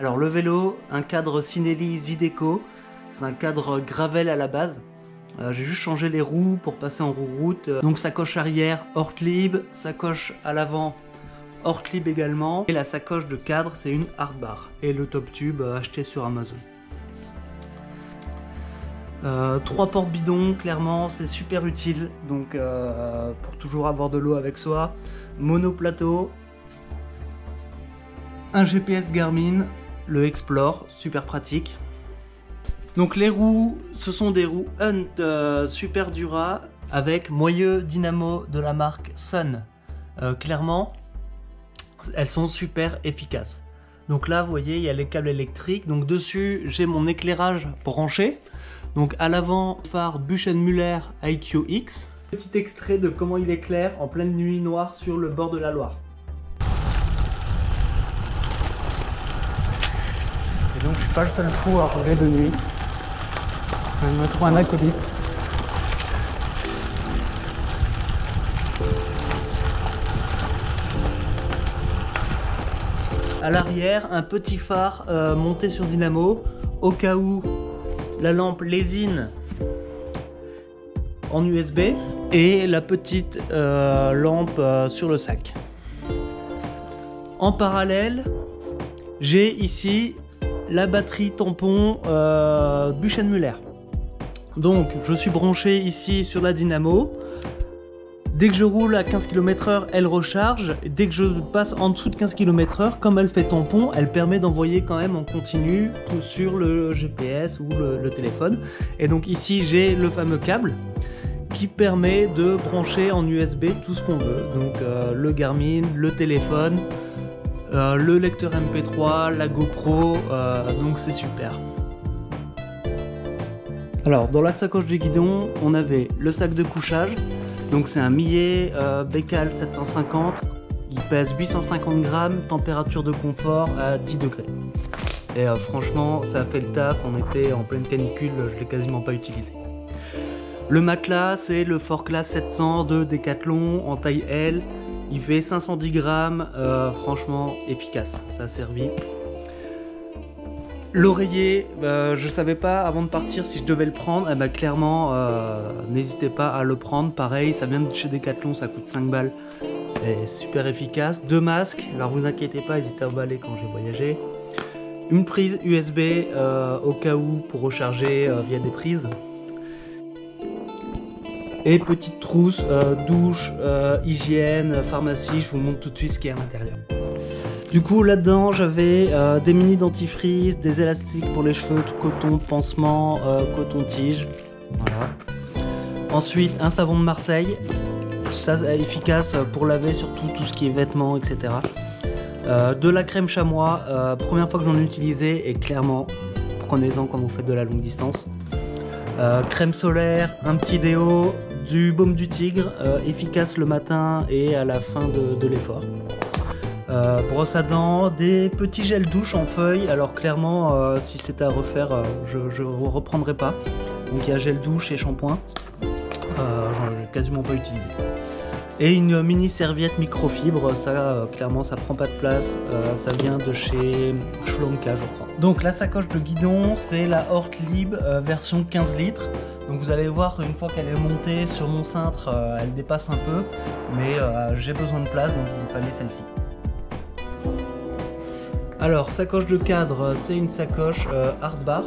Alors le vélo, un cadre Cinelli Zydeco, c'est un cadre gravel à la base. J'ai juste changé les roues pour passer en roue route. Donc sacoche arrière Ortlieb, sacoche à l'avant Ortlieb également. Et la sacoche de cadre c'est une Hardbar. Et le top tube acheté sur Amazon. 3 porte-bidons, clairement c'est super utile. Donc pour toujours avoir de l'eau avec soi. Monoplateau. Un GPS Garmin, le Explore, super pratique. Donc les roues, ce sont des roues Hunt Super Dura avec moyeu dynamo de la marque Sun. Clairement, elles sont super efficaces. Donc là, vous voyez, il y a les câbles électriques. Donc dessus, j'ai mon éclairage branché. Donc à l'avant, phare Buchen-Müller IQ-X. Petit extrait de comment il éclaire en pleine nuit noire sur le bord de la Loire. Et donc je suis pas le seul fou à rouler de nuit. Je me trouve un acolyte. À l'arrière, un petit phare monté sur dynamo, au cas où la lampe lésine en USB, et la petite lampe sur le sac. En parallèle, j'ai ici la batterie tampon Buchen-Müller. Donc je suis branché ici sur la dynamo. Dès que je roule à 15 km/h, elle recharge. Dès que je passe en dessous de 15 km/h, comme elle fait tampon, elle permet d'envoyer quand même en continu sur le GPS ou le téléphone. Et donc ici j'ai le fameux câble qui permet de brancher en USB tout ce qu'on veut. Donc le Garmin, le téléphone, le lecteur MP3, la GoPro, donc c'est super. Alors dans la sacoche de guidon, on avait le sac de couchage, donc c'est un millet Bécal 750, il pèse 850 grammes, température de confort à 10 degrés. Et franchement ça a fait le taf, on était en pleine canicule, je l'ai quasiment pas utilisé. Le matelas c'est le Forclaz 700 de Decathlon en taille L. Il fait 510 grammes, franchement efficace, ça a servi. L'oreiller, je savais pas avant de partir si je devais le prendre, clairement n'hésitez pas à le prendre, pareil ça vient de chez Decathlon, ça coûte 5 balles, et super efficace. 2 masques, alors vous inquiétez pas, ils étaient emballés quand j'ai voyagé. Une prise USB au cas où pour recharger via des prises. Et petite trousse, douche, hygiène, pharmacie, je vous montre tout de suite ce qu'il y a à l'intérieur. Du coup là-dedans j'avais des mini dentifrices, des élastiques pour les cheveux, tout coton, pansement, coton-tige. Voilà. Ensuite un savon de Marseille, ça c'est efficace pour laver surtout tout ce qui est vêtements, etc. De la crème chamois, première fois que j'en ai utilisé et clairement prenez-en quand vous faites de la longue distance. Crème solaire, un petit déo, du baume du tigre, efficace le matin et à la fin de l'effort. Brosse à dents, des petits gels douche en feuilles, alors clairement si c'était à refaire je reprendrai pas. Donc il y a gel douche et shampoing, j'en ai quasiment pas utilisé. Et une mini serviette microfibre, ça clairement ça prend pas de place, ça vient de chez Schlanka je crois. Donc la sacoche de guidon c'est la Ortlieb version 15 litres. Donc vous allez voir une fois qu'elle est montée sur mon cintre, elle dépasse un peu, mais j'ai besoin de place donc il me fallait celle-ci. Alors sacoche de cadre, c'est une sacoche Hardbar.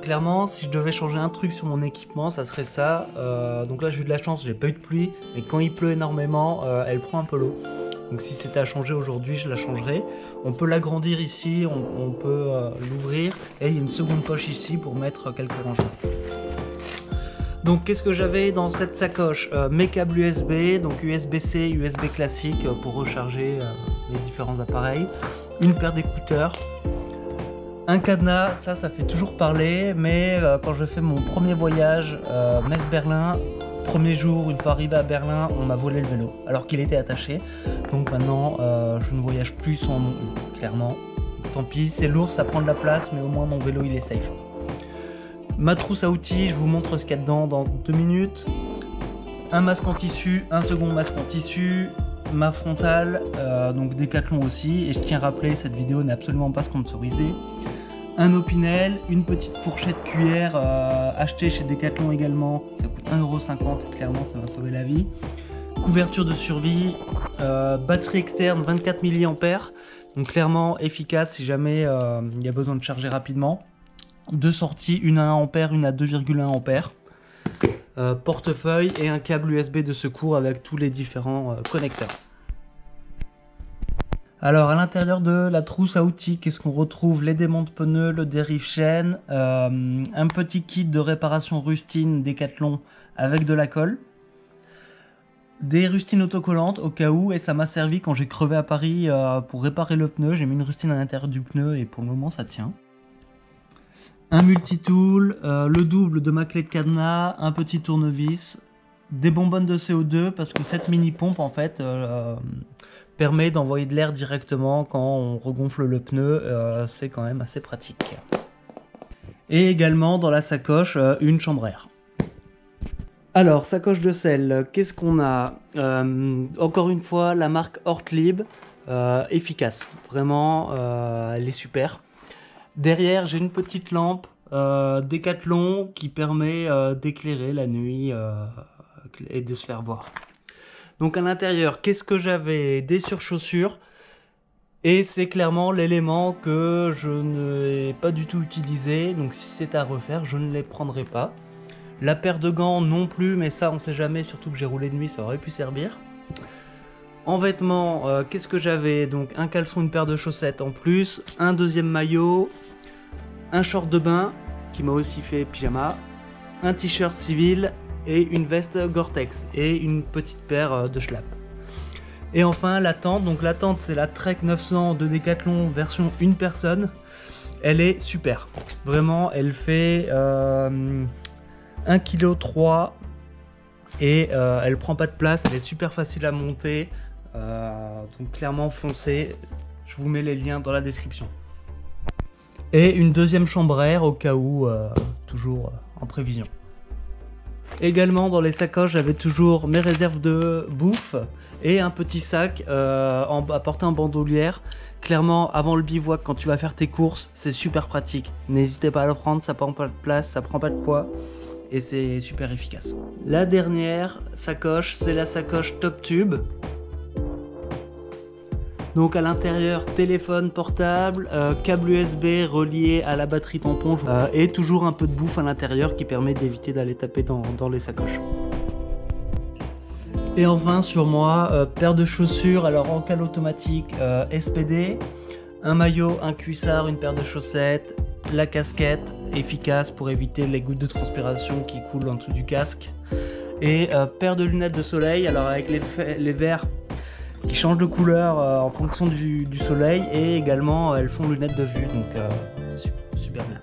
Clairement si je devais changer un truc sur mon équipement ça serait ça. Donc là j'ai eu de la chance, j'ai pas eu de pluie, mais quand il pleut énormément elle prend un peu l'eau. Donc si c'était à changer aujourd'hui je la changerai. On peut l'agrandir ici, on peut l'ouvrir et il y a une seconde poche ici pour mettre quelques rangements. Donc qu'est-ce que j'avais dans cette sacoche? Mes câbles USB, donc USB-C, USB classique pour recharger les différents appareils. Une paire d'écouteurs. Un cadenas, ça fait toujours parler, mais quand je fais mon premier voyage Metz-Berlin, premier jour, une fois arrivé à Berlin, on m'a volé le vélo, alors qu'il était attaché. Donc maintenant, je ne voyage plus sans mon U, clairement. Tant pis, c'est lourd, ça prend de la place, mais au moins mon vélo il est safe. Ma trousse à outils, je vous montre ce qu'il y a dedans dans 2 minutes. Un masque en tissu, un second masque en tissu, ma frontale, donc Decathlon aussi, et je tiens à rappeler, cette vidéo n'est absolument pas sponsorisée. Un Opinel, une petite fourchette cuillère achetée chez Decathlon également, ça coûte 1,50 €, clairement ça m'a sauvé la vie. Couverture de survie, batterie externe 24 mAh, donc clairement efficace si jamais il y a besoin de charger rapidement. Deux sorties, une à 1 A, une à 2,1 A. Portefeuille et un câble USB de secours avec tous les différents connecteurs. Alors à l'intérieur de la trousse à outils, qu'est-ce qu'on retrouve? Les démonte pneus, le dérive-chaîne, un petit kit de réparation rustine Decathlon avec de la colle, des rustines autocollantes au cas où, et ça m'a servi quand j'ai crevé à Paris pour réparer le pneu. J'ai mis une rustine à l'intérieur du pneu et pour le moment ça tient. Un multitool, le double de ma clé de cadenas, un petit tournevis, des bonbonnes de CO2 parce que cette mini pompe en fait permet d'envoyer de l'air directement quand on regonfle le pneu, c'est quand même assez pratique. Et également dans la sacoche, une chambre à air. Alors, sacoche de selle, qu'est-ce qu'on a? Encore une fois, la marque Ortlieb, efficace, vraiment, elle est super. Derrière, j'ai une petite lampe Decathlon qui permet d'éclairer la nuit et de se faire voir. Donc à l'intérieur, qu'est-ce que j'avais? Des surchaussures. Et c'est clairement l'élément que je n'ai pas du tout utilisé. Donc si c'est à refaire, je ne les prendrai pas. La paire de gants non plus, mais ça on sait jamais, surtout que j'ai roulé de nuit, ça aurait pu servir. En vêtements, qu'est-ce que j'avais? Donc un caleçon, une paire de chaussettes en plus, un deuxième maillot, un short de bain qui m'a aussi fait pyjama, un t-shirt civil et une veste Gore-Tex et une petite paire de schlapp. Et enfin la tente, donc la tente c'est la Trek 900 de Decathlon version une personne. Elle est super, vraiment elle fait 1,3 kg et elle prend pas de place, elle est super facile à monter, donc clairement foncez, je vous mets les liens dans la description. Et une deuxième chambre à air au cas où, toujours en prévision. Également dans les sacoches, j'avais toujours mes réserves de bouffe et un petit sac à porter en bandoulière. Clairement, avant le bivouac, quand tu vas faire tes courses, c'est super pratique. N'hésitez pas à le prendre, ça prend pas de place, ça prend pas de poids et c'est super efficace. La dernière sacoche, c'est la sacoche Top Tube. Donc à l'intérieur, téléphone portable, câble USB relié à la batterie tampon et toujours un peu de bouffe à l'intérieur qui permet d'éviter d'aller taper dans les sacoches. Et enfin sur moi, paire de chaussures, alors en cale automatique SPD, un maillot, un cuissard, une paire de chaussettes, la casquette efficace pour éviter les gouttes de transpiration qui coulent en dessous du casque, et paire de lunettes de soleil, alors avec les verres qui changent de couleur en fonction du soleil, et également elles font lunettes de vue, donc super bien.